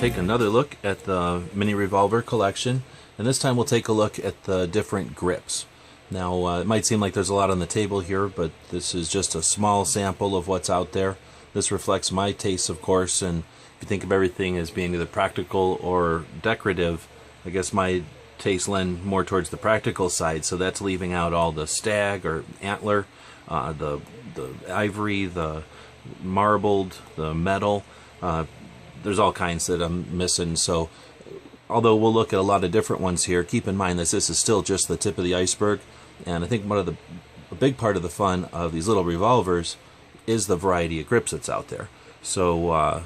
take another look at the mini revolver collection, and this time we'll take a look at the different grips. Now it might seem like there's a lot on the table here, but this is just a small sample of what's out there. This reflects my tastes, of course, and if you think of everything as being either practical or decorative, I guess my tastes lend more towards the practical side, so that's leaving out all the stag or antler, the ivory, the marbled, the metal. There's all kinds that I'm missing, so although we'll look at a lot of different ones here, keep in mind that this is still just the tip of the iceberg, and I think a big part of the fun of these little revolvers is the variety of grips that's out there. So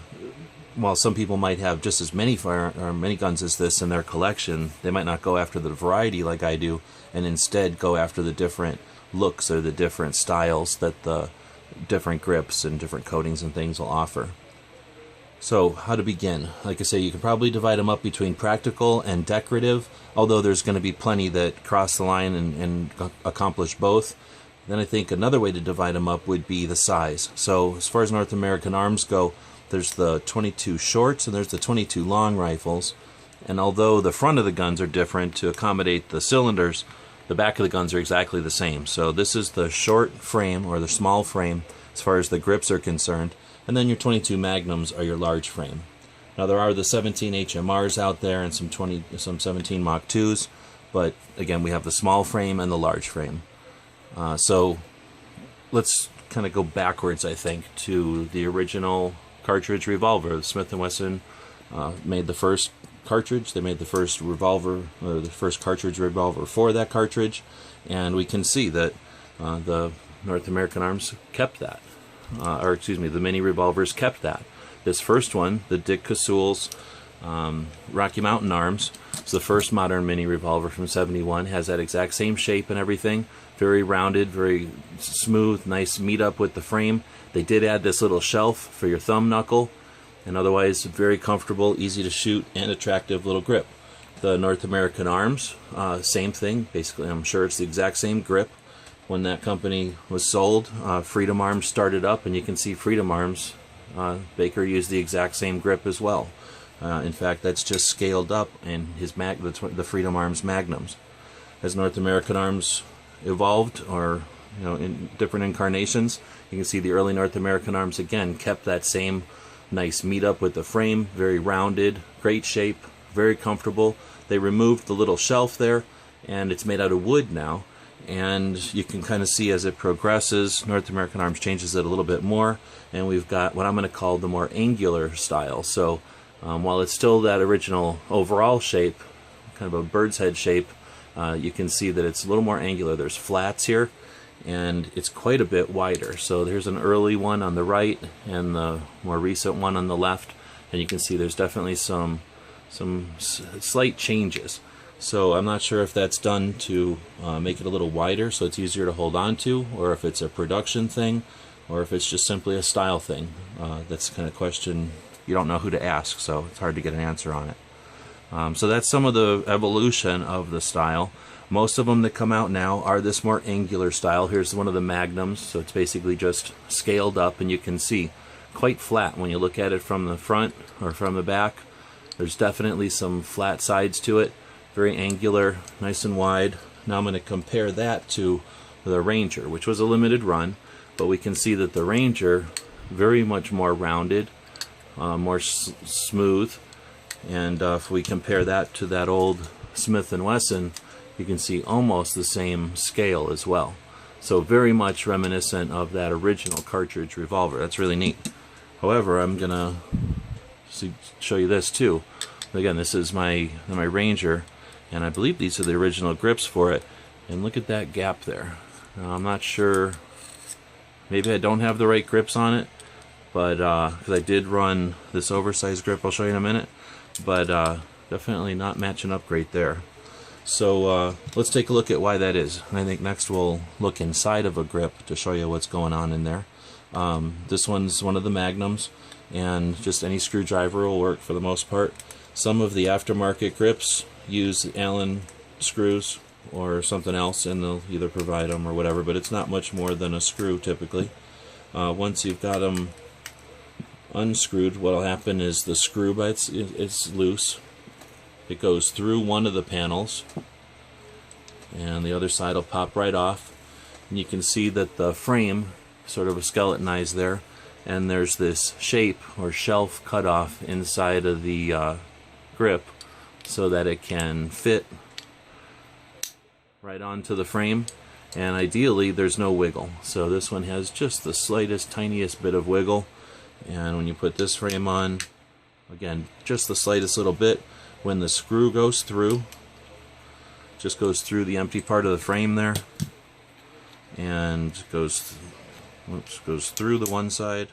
while some people might have just as many many guns as this in their collection, they might not go after the variety like I do, and instead go after the different looks or the different styles that the different grips and different coatings and things will offer. So how to begin? Like I say, you can probably divide them up between practical and decorative, although there's going to be plenty that cross the line and accomplish both. Then I think another way to divide them up would be the size. So as far as North American arms go, there's the 22 shorts and there's the 22 long rifles. And although the front of the guns are different to accommodate the cylinders, the back of the guns are exactly the same. So this is the short frame, or the small frame, as far as the grips are concerned. And then your 22 Magnums are your large frame. Now there are the 17 HMRs out there and some 17 Mach 2s, but again we have the small frame and the large frame. So let's kind of go backwards, I think, to the original cartridge revolver. Smith & Wesson made the first cartridge. They made the first revolver, or the first cartridge revolver for that cartridge, and we can see that the North American Arms kept that. Or excuse me, the mini revolvers kept that. This first one, the Dick Casull's Rocky Mountain Arms, it's the first modern mini revolver from '71, has that exact same shape and everything, very rounded, very smooth, nice meet up with the frame. They did add this little shelf for your thumb knuckle, and otherwise very comfortable, easy to shoot, and attractive little grip. The North American Arms, same thing, basically I'm sure it's the exact same grip. When that company was sold, Freedom Arms started up, and you can see Freedom Arms, Baker used the exact same grip as well. In fact, that's just scaled up in his the Freedom Arms Magnums. As North American Arms evolved, or in different incarnations, you can see the early North American Arms again kept that same nice meet up with the frame, very rounded, great shape, very comfortable. They removed the little shelf there, and it's made out of wood now. And you can kind of see as it progresses, North American Arms changes it a little bit more, and we've got what I'm going to call the more angular style. So while it's still that original overall shape, kind of a bird's head shape, you can see that it's a little more angular. There's flats here, and it's quite a bit wider. So there's an early one on the right and the more recent one on the left, and you can see there's definitely some slight changes. So I'm not sure if that's done to make it a little wider so it's easier to hold on to, or if it's a production thing, or if it's just simply a style thing. That's the kind of question you don't know who to ask, so it's hard to get an answer on it. So that's some of the evolution of the style. Most of them that come out now are this more angular style. Here's one of the Magnums, so it's basically just scaled up, and you can see quite flat when you look at it from the front or from the back. There's definitely some flat sides to it. Very angular, nice and wide. Now I'm going to compare that to the Ranger, which was a limited run, but we can see that the Ranger, very much more rounded, more smooth, and if we compare that to that old Smith & Wesson, you can see almost the same scale as well. So very much reminiscent of that original cartridge revolver. That's really neat. However, I'm going to show you this too. Again, this is my Ranger, and I believe these are the original grips for it, and look at that gap there. Now, I'm not sure, maybe I don't have the right grips on it, but because I did run this oversized grip I'll show you in a minute, but definitely not matching up great there. So let's take a look at why that is. I think next we'll look inside of a grip to show you what's going on in there. This one's one of the Magnums, and just any screwdriver will work for the most part. Some of the aftermarket grips use Allen screws or something else, and they'll either provide them or whatever, but it's not much more than a screw typically. Once you've got them unscrewed, what will happen is the screw it's loose. It goes through one of the panels, and the other side will pop right off. And you can see that the frame sort of skeletonized there, and there's this shape or shelf cut off inside of the grip so that it can fit right onto the frame, and ideally there's no wiggle. So this one has just the slightest, tiniest bit of wiggle, and when you put this frame on, again, just the slightest little bit. When the screw goes through, just goes through the empty part of the frame there, and goes through the one side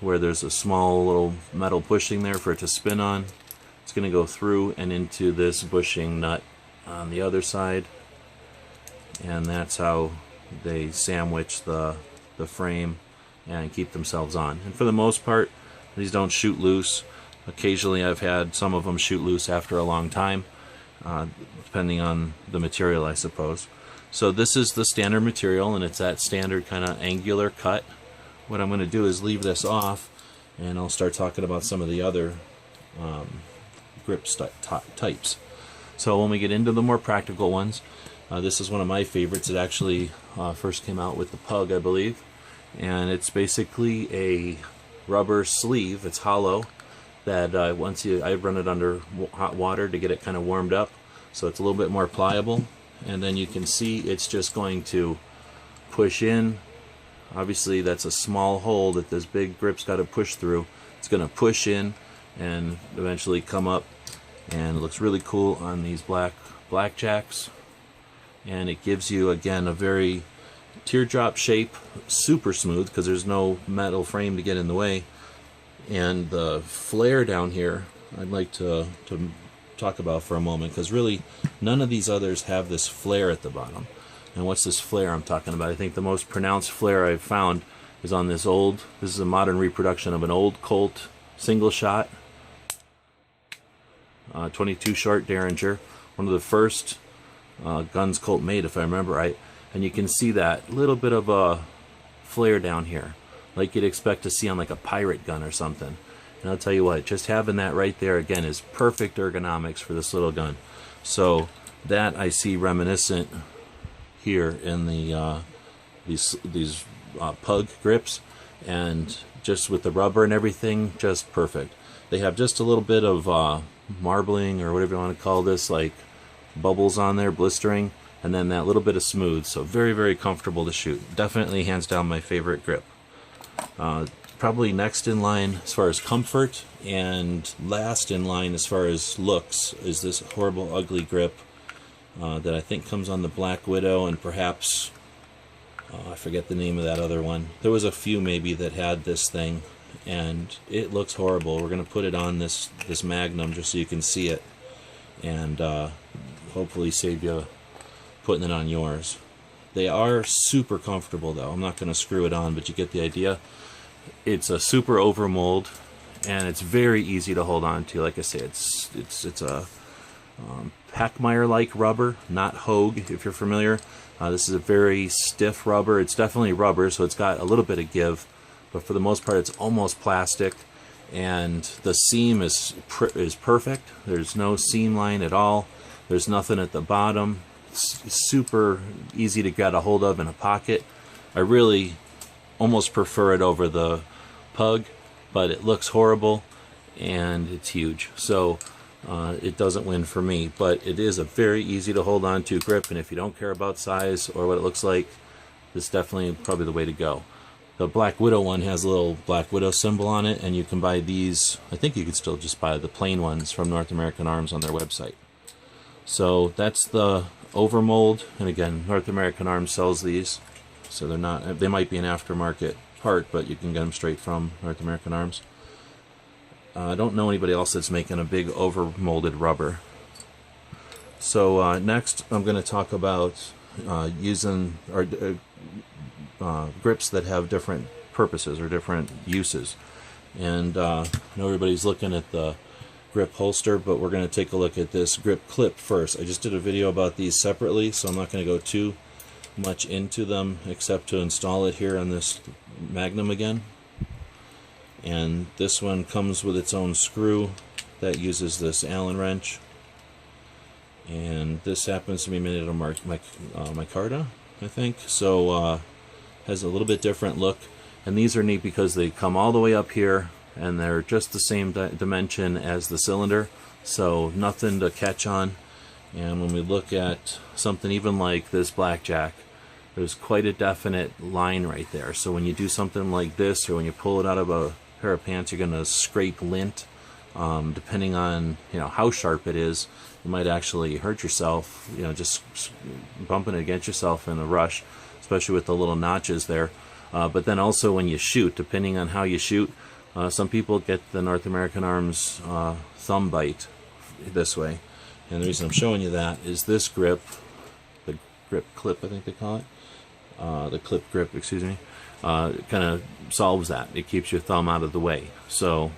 where there's a small little metal bushing there for it to spin on. It's going to go through and into this bushing nut on the other side, and that's how they sandwich the frame and keep themselves on. And for the most part, these don't shoot loose. Occasionally I've had some of them shoot loose after a long time, depending on the material, I suppose. So this is the standard material, and it's that standard kind of angular cut. What I'm going to do is leave this off, and I'll start talking about some of the other grip types. So when we get into the more practical ones, this is one of my favorites. It actually first came out with the Pug, I believe, and it's basically a rubber sleeve. It's hollow. That I run it under hot water to get it kind of warmed up, so it's a little bit more pliable, and then you can see it's just going to push in. Obviously that's a small hole that this big grip's got to push through. It's going to push in and eventually come up, and it looks really cool on these blackjacks, and it gives you again a very teardrop shape, super smooth because there's no metal frame to get in the way. And the flare down here I'd like to talk about for a moment, because really none of these others have this flare at the bottom. And what's this flare I'm talking about? I think the most pronounced flare I've found is on this is a modern reproduction of an old Colt single shot 22 short Derringer, one of the first guns Colt made, if I remember right. And you can see that little bit of a flare down here, like you'd expect to see on like a pirate gun or something. And I'll tell you what, just having that right there again is perfect ergonomics for this little gun. So that I see reminiscent here in the these Pug grips, and just with the rubber and everything, just perfect. They have just a little bit of marbling or whatever you want to call this, like bubbles on there, blistering, and then that little bit of smooth. So very, very comfortable to shoot. Definitely hands down my favorite grip. Probably next in line as far as comfort, and last in line as far as looks, is this horrible, ugly grip that I think comes on the Black Widow, and perhaps I forget the name of that other one. There was a few maybe that had this thing, and it looks horrible. We're going to put it on this Magnum just so you can see it, and hopefully save you putting it on yours. They are super comfortable though. I'm not going to screw it on, but you get the idea. It's a super overmold, and it's very easy to hold on to. Like I say, it's a Hackmeyer-like rubber, not Hogue, if you're familiar. This is a very stiff rubber. It's definitely rubber, so it's got a little bit of give, but for the most part, it's almost plastic. And the seam is perfect. There's no seam line at all. There's nothing at the bottom. It's super easy to get a hold of in a pocket. I really almost prefer it over the Pug, but it looks horrible and it's huge, so it doesn't win for me. But it is a very easy to hold on to grip, and if you don't care about size or what it looks like, this is definitely probably the way to go. The Black Widow one has a little Black Widow symbol on it, and you can buy these. I think you could still just buy the plain ones from North American Arms on their website. So that's the Overmold, and again, North American Arms sells these, so they're not, they might be an aftermarket part, but you can get them straight from North American Arms. I don't know anybody else that's making a big overmolded rubber. So next I'm going to talk about using grips that have different purposes or different uses. And I know everybody's looking at the grip holster, but we're going to take a look at this grip clip first. I just did a video about these separately, so I'm not going to go too much into them except to install it here on this Magnum again. And this one comes with its own screw that uses this Allen wrench. And this happens to be made out of micarta, I think. So has a little bit different look. And these are neat because they come all the way up here, and they're just the same dimension as the cylinder, so nothing to catch on. And when we look at something even like this blackjack, there's quite a definite line right there. So when you do something like this, or when you pull it out of a pair of pants, you're going to scrape lint. Depending on how sharp it is, you might actually hurt yourself, just bumping it against yourself in a rush, especially with the little notches there. But then also when you shoot, depending on how you shoot, some people get the North American Arms thumb bite this way. And the reason I'm showing you that is this grip, the grip clip I think they call it, the clip grip, excuse me, kind of solves that. It keeps your thumb out of the way. So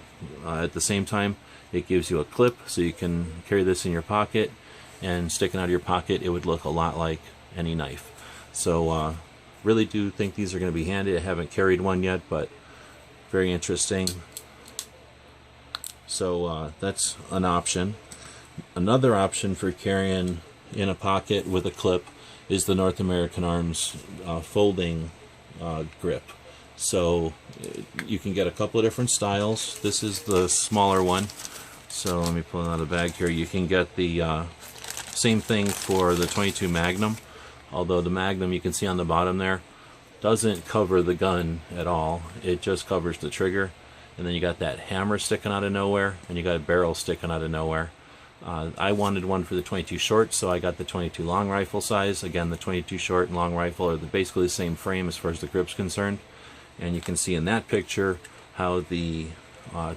at the same time, it gives you a clip so you can carry this in your pocket, and sticking out of your pocket it would look a lot like any knife. So really do think these are going to be handy. I haven't carried one yet, but very interesting. So that's an option. Another option for carrying in a pocket with a clip is the North American Arms folding grip. So you can get a couple of different styles. This is the smaller one. So let me pull it out of the bag here. You can get the same thing for the 22 Magnum, although the Magnum, you can see on the bottom there, doesn't cover the gun at all. It just covers the trigger, and then you got that hammer sticking out of nowhere, and you got a barrel sticking out of nowhere. I wanted one for the 22 short, so I got the 22 long rifle size. Again, the 22 short and long rifle are basically the same frame as far as the grip's concerned. And you can see in that picture how the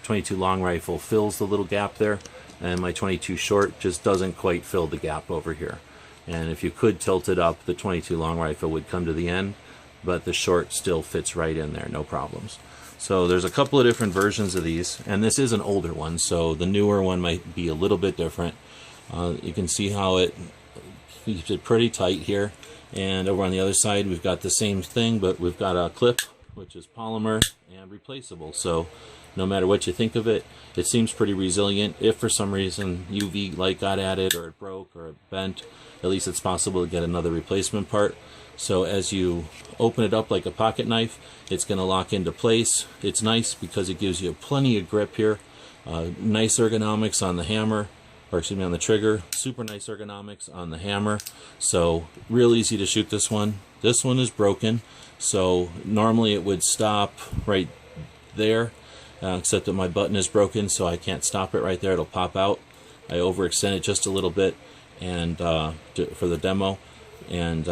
22 long rifle fills the little gap there, and my 22 short just doesn't quite fill the gap over here. And if you could tilt it up, the 22 long rifle would come to the end, but the short still fits right in there, no problems. So there's a couple of different versions of these, and this is an older one, so the newer one might be a little bit different. You can see how it keeps it pretty tight here, and over on the other side we've got the same thing, but we've got a clip which is polymer and replaceable. So no matter what you think of it, it seems pretty resilient. If for some reason UV light got at it, or it broke, or it bent, at least it's possible to get another replacement part. So as you open it up like a pocket knife, it's going to lock into place. It's nice because it gives you plenty of grip here. Nice ergonomics on the hammer, or excuse me, on the trigger. Super nice ergonomics on the hammer. So real easy to shoot this one. This one is broken, so normally it would stop right there, except that my button is broken, so I can't stop it right there. It'll pop out. I overextend it just a little bit, and for the demo, and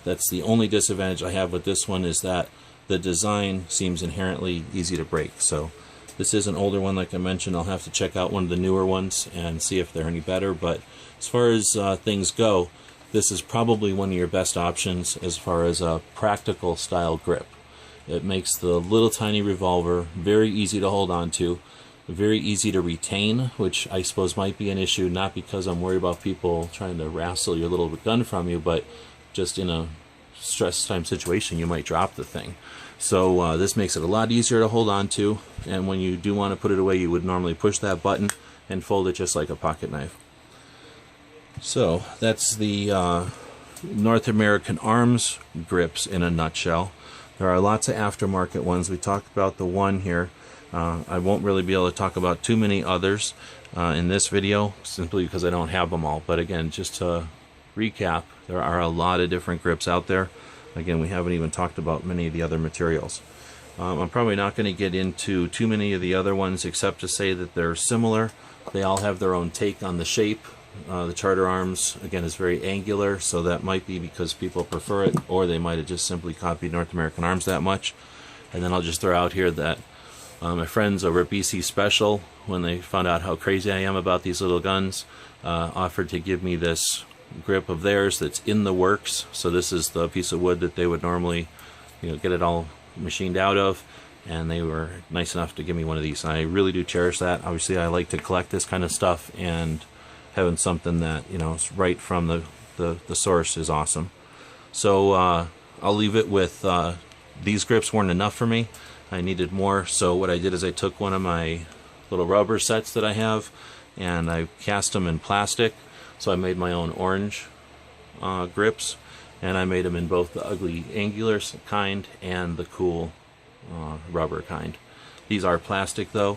that's the only disadvantage I have with this one, is that the design seems inherently easy to break. So this is an older one, like I mentioned. I'll have to check out one of the newer ones and see if they're any better. But as far as things go, this is probably one of your best options as far as a practical style grip. It makes the little tiny revolver very easy to hold on to, very easy to retain, which I suppose might be an issue, not because I'm worried about people trying to wrestle your little gun from you, but just in a stress time situation you might drop the thing. So this makes it a lot easier to hold on to, and when you do want to put it away, you would normally push that button and fold it just like a pocket knife. So that's the North American Arms grips in a nutshell. There are lots of aftermarket ones. We talked about the one here. I won't really be able to talk about too many others in this video, simply because I don't have them all. But again, just to recap, there are a lot of different grips out there. Again, we haven't even talked about many of the other materials. I'm probably not going to get into too many of the other ones, except to say that they're similar. They all have their own take on the shape. The Charter Arms, again, is very angular, so that might be because people prefer it, or they might have just simply copied North American Arms that much. And then I'll just throw out here that my friends over at BC Special, when they found out how crazy I am about these little guns, offered to give me this grip of theirs that's in the works. So this is the piece of wood that they would normally, get it all machined out of, and they were nice enough to give me one of these. And I really do cherish that. Obviously, I like to collect this kind of stuff, and having something that is right from the source is awesome. So I'll leave it with these grips weren't enough for me. I needed more, so what I did is I took one of my little rubber sets that I have and I cast them in plastic. So I made my own orange grips, and I made them in both the ugly angular kind and the cool rubber kind. These are plastic though,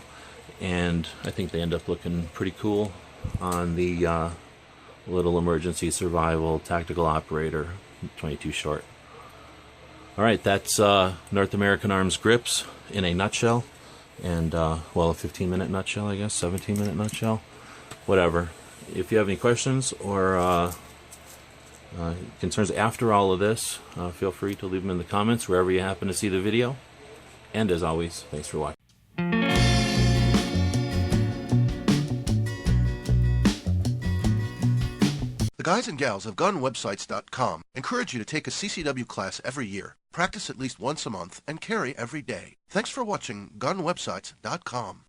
and I think they end up looking pretty cool on the little emergency survival tactical operator 22 short. Alright, that's North American Arms grips in a nutshell, and well, a 15-minute nutshell, I guess, 17-minute nutshell, whatever. If you have any questions or concerns after all of this, feel free to leave them in the comments wherever you happen to see the video. And as always, thanks for watching. The guys and gals of GunWebsites.com encourage you to take a CCW class every year, practice at least once a month, and carry every day. Thanks for watching GunWebsites.com.